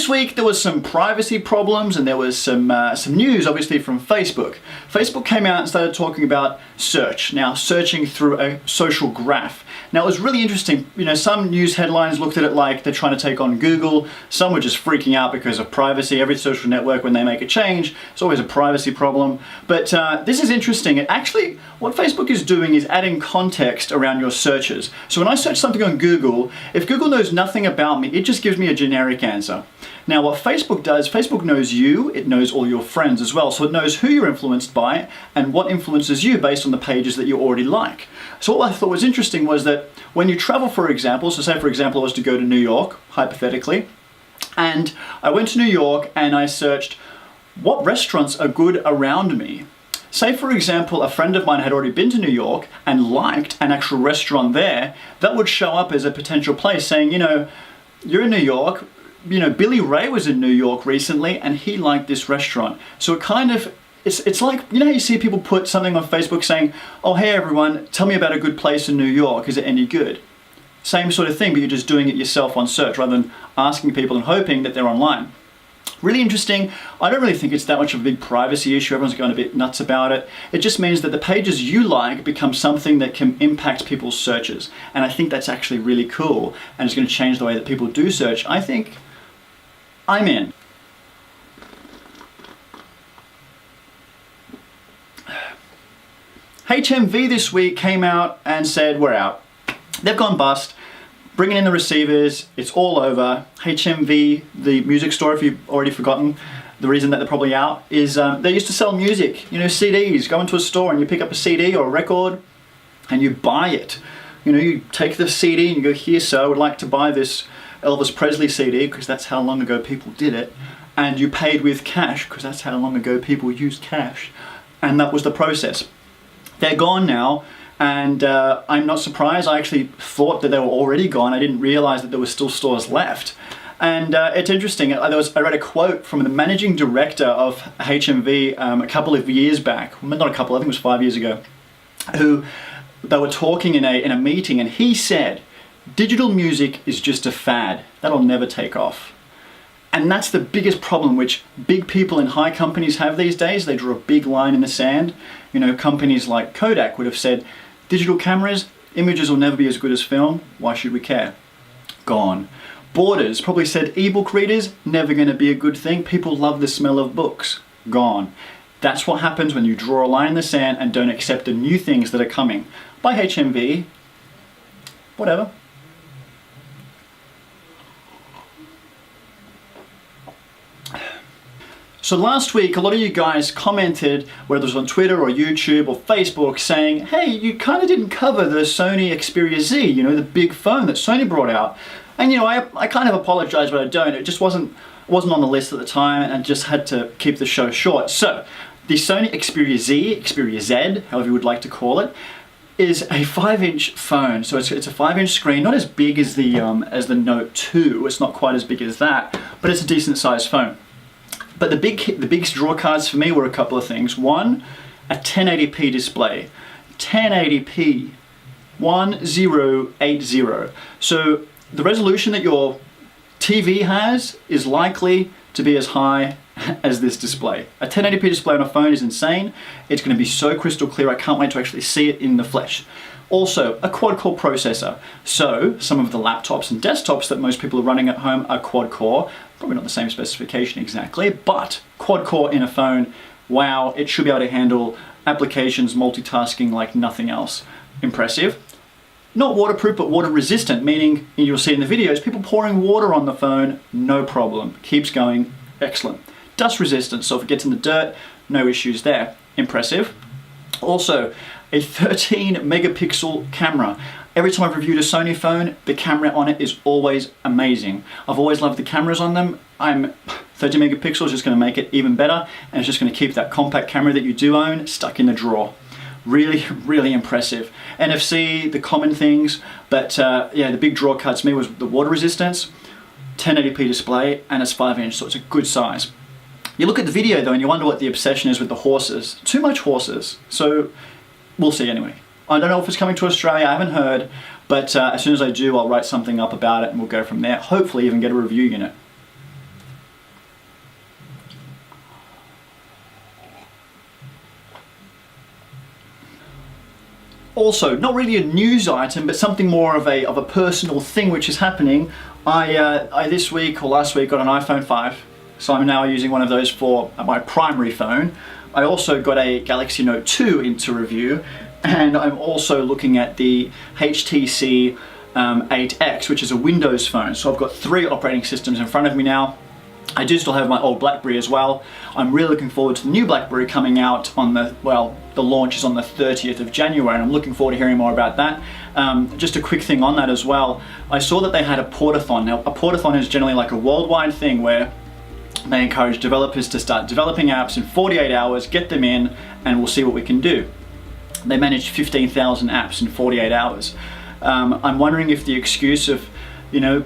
this week there was some privacy problems and there was some news obviously from Facebook. Facebook came out and started talking about search, now searching through a social graph. Now it was really interesting, you know, some news headlines looked at it like they're trying to take on Google, some were just freaking out because of privacy. Every social network, when they make a change, it's always a privacy problem. But this is interesting. Actually, what Facebook is doing is adding context around your searches. So when I search something on Google, if Google knows nothing about me, it just gives me a generic answer. Now what Facebook does, Facebook knows you, it knows all your friends as well, so it knows who you're influenced by and what influences you based on the pages that you already like. So what I thought was interesting was that when you travel, for example, so say for example I was to go to New York, hypothetically, and I went to New York and I searched what restaurants are good around me. Say for example a friend of mine had already been to New York and liked an actual restaurant there, that would show up as a potential place saying, you know, you're in New York, you know, Billy Ray was in New York recently and he liked this restaurant. So it kind of, it's like, you know how you see people put something on Facebook saying, oh hey everyone, tell me about a good place in New York, is it any good? Same sort of thing, but you're just doing it yourself on search rather than asking people and hoping that they're online. Really interesting. I don't really think it's that much of a big privacy issue. Everyone's going a bit nuts about it. It just means that the pages you like become something that can impact people's searches. And I think that's actually really cool. And it's going to change the way that people do search. I think I'm in. HMV this week came out and said, we're out. They've gone bust. Bringing in the receivers, it's all over. HMV, the music store, if you've already forgotten, the reason that they're probably out is they used to sell music, you know, CDs. Go into a store and you pick up a CD or a record and you buy it. You know, you take the CD and you go, here, sir, I would like to buy this Elvis Presley CD because that's how long ago people did it. And you paid with cash because that's how long ago people used cash. And that was the process. They're gone now. And I'm not surprised. I actually thought that they were already gone. I didn't realize that there were still stores left. And it's interesting. I read a quote from the managing director of HMV a couple of years back. Not a couple, I think it was 5 years ago. Who they were talking in a meeting, and he said, "Digital music is just a fad. That'll never take off." And that's the biggest problem which big people in high companies have these days. They draw a big line in the sand. You know, companies like Kodak would have said, digital cameras, images will never be as good as film. Why should we care? Gone. Borders probably said ebook readers, never going to be a good thing. People love the smell of books. Gone. That's what happens when you draw a line in the sand and don't accept the new things that are coming. By HMV, whatever. So last week, a lot of you guys commented, whether it was on Twitter or YouTube or Facebook, saying, hey, you kind of didn't cover the Sony Xperia Z, you know, the big phone that Sony brought out. And you know, I kind of apologize, but I don't. It just wasn't on the list at the time, and just had to keep the show short. So, the Sony Xperia Z, Xperia Z, however you would like to call it, is a 5-inch phone. So it's a 5-inch screen, not as big as the Note 2. It's not quite as big as that, but it's a decent sized phone. But the biggest draw cards for me were a couple of things. One, a 1080p display. 1080p, 1080. So the resolution that your TV has is likely to be as high as this display. A 1080p display on a phone is insane. It's going to be so crystal clear, I can't wait to actually see it in the flesh. Also, a quad-core processor. So, some of the laptops and desktops that most people are running at home are quad-core. Probably not the same specification exactly, but quad-core in a phone, wow, it should be able to handle applications, multitasking like nothing else. Impressive. Not waterproof, but water resistant, meaning, you'll see in the videos, people pouring water on the phone, no problem. Keeps going, excellent. Dust resistant, so if it gets in the dirt, no issues there. Impressive. Also, a 13 megapixel camera. Every time I've reviewed a Sony phone, the camera on it is always amazing. I've always loved the cameras on them. 30 megapixels is just going to make it even better, and it's just going to keep that compact camera that you do own stuck in the drawer. Really, really impressive. NFC, the common things, but yeah, the big draw card to me was the water resistance, 1080p display, and it's 5-inch, so it's a good size. You look at the video though and you wonder what the obsession is with the horses. Too much horses, so we'll see anyway. I don't know if it's coming to Australia, I haven't heard, but as soon as I do, I'll write something up about it and we'll go from there. Hopefully even get a review unit. Also, not really a news item, but something more of a personal thing which is happening. I this week or last week got an iPhone 5, so I'm now using one of those for my primary phone. I also got a Galaxy Note 2 into review, and I'm also looking at the HTC 8X, which is a Windows phone. So I've got 3 operating systems in front of me now. I do still have my old BlackBerry as well. I'm really looking forward to the new BlackBerry coming out on the launch is on the 30th of January, and I'm looking forward to hearing more about that. Just a quick thing on that as well. I saw that they had a portathon. Now, a portathon is generally like a worldwide thing where they encourage developers to start developing apps in 48 hours, get them in, and we'll see what we can do. They managed 15,000 apps in 48 hours. I'm wondering if the excuse of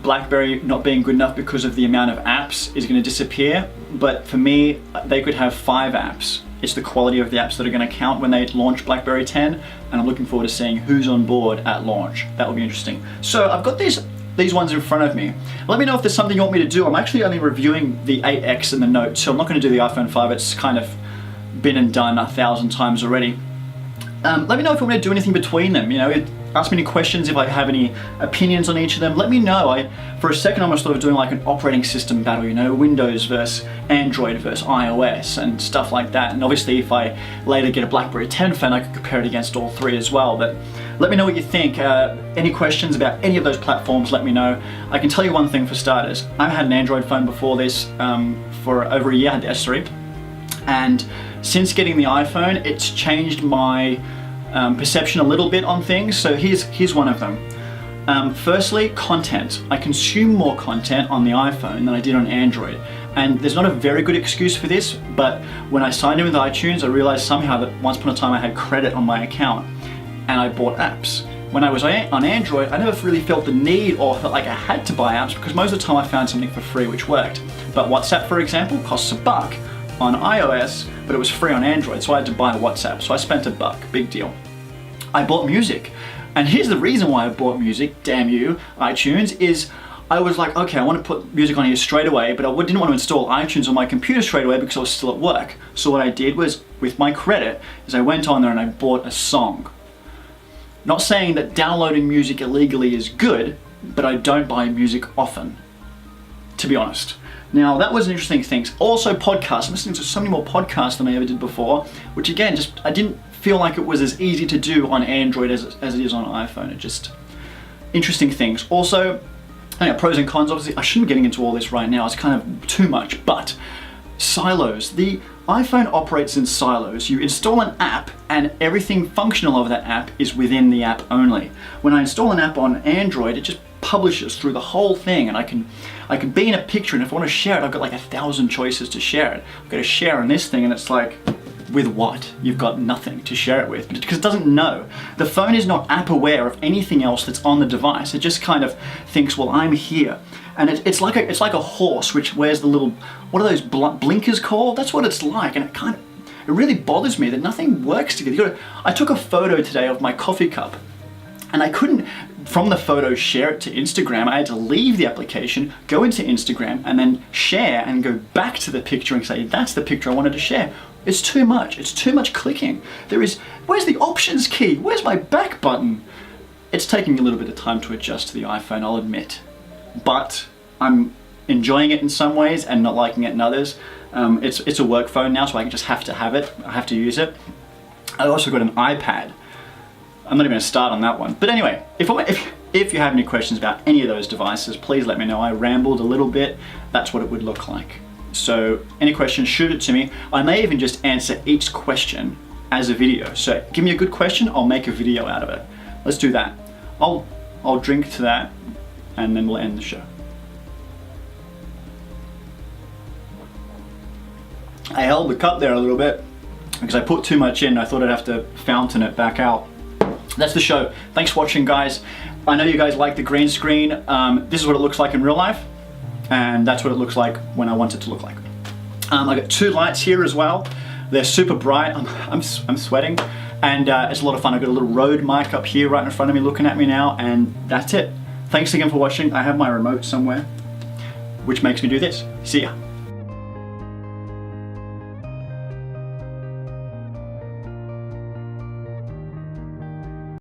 BlackBerry not being good enough because of the amount of apps is going to disappear, but for me, they could have 5 apps. It's the quality of the apps that are going to count when they launch BlackBerry 10, and I'm looking forward to seeing who's on board at launch. That will be interesting. So I've got these ones in front of me. Let me know if there's something you want me to do. I'm actually only reviewing the 8X and the Note, so I'm not going to do the iPhone 5. It's kind of been and done 1,000 times already. Let me know if you want me to do anything between them. Ask me any questions if I have any opinions on each of them. Let me know. For a second I was sort of doing like an operating system battle, Windows versus Android versus iOS and stuff like that. And obviously if I later get a BlackBerry 10 phone, I could compare it against all 3 as well. But let me know what you think. Any questions about any of those platforms, let me know. I can tell you one thing for starters. I had an Android phone before this for over a year. I had the S3. And since getting the iPhone, it's changed my perception a little bit on things. So here's one of them. Firstly, content. I consume more content on the iPhone than I did on Android. And there's not a very good excuse for this, but when I signed in with iTunes, I realized somehow that once upon a time I had credit on my account and I bought apps. When I was on Android, I never really felt the need or felt like I had to buy apps because most of the time I found something for free which worked. But WhatsApp, for example, costs $1 on iOS, but it was free on Android, so I had to buy WhatsApp. So I spent $1, big deal. I bought music. And here's the reason why I bought music, damn you, iTunes, is I was like, okay, I want to put music on here straight away, but I didn't want to install iTunes on my computer straight away because I was still at work. So what I did was, with my credit, is I went on there and I bought a song. Not saying that downloading music illegally is good, but I don't buy music often, to be honest. Now, that was an interesting thing. Also, podcasts. I'm listening to so many more podcasts than I ever did before, which again, I didn't feel like it was as easy to do on Android as it is on iPhone. It just, interesting things. Also, pros and cons, obviously, I shouldn't be getting into all this right now. It's kind of too much, but silos. The iPhone operates in silos. You install an app and everything functional of that app is within the app only. When I install an app on Android, it just publishes through the whole thing, and I can be in a picture, and if I want to share it, I've got like 1,000 choices to share it. I've got to share on this thing, and it's like, with what? You've got nothing to share it with, because it doesn't know. The phone is not app aware of anything else that's on the device. It just kind of thinks, well, I'm here. And it's like a horse which wears the little, what are those blinkers called? That's what it's like, and it really bothers me that nothing works together. I took a photo today of my coffee cup, and I couldn't, from the photo, share it to Instagram. I had to leave the application, go into Instagram, and then share and go back to the picture and say, that's the picture I wanted to share. It's too much. It's too much clicking. Where's the options key? Where's my back button? It's taking a little bit of time to adjust to the iPhone, I'll admit. But I'm enjoying it in some ways and not liking it in others. It's a work phone now, so I just have to have it. I have to use it. I also got an iPad. I'm not even going to start on that one. But anyway, if you have any questions about any of those devices, please let me know. I rambled a little bit. That's what it would look like. So any questions, shoot it to me. I may even just answer each question as a video. So give me a good question, I'll make a video out of it. Let's do that. I'll drink to that, and then we'll end the show. I held the cup there a little bit because I put too much in. I thought I'd have to fountain it back out. That's the show. Thanks for watching, guys. I know you guys like the green screen. This is what it looks like in real life, and that's what it looks like when I want it to look like. I got 2 lights here as well. They're super bright. I'm sweating, and it's a lot of fun. I've got a little Rode mic up here right in front of me looking at me now, and that's it. Thanks again for watching. I have my remote somewhere, which makes me do this. See ya.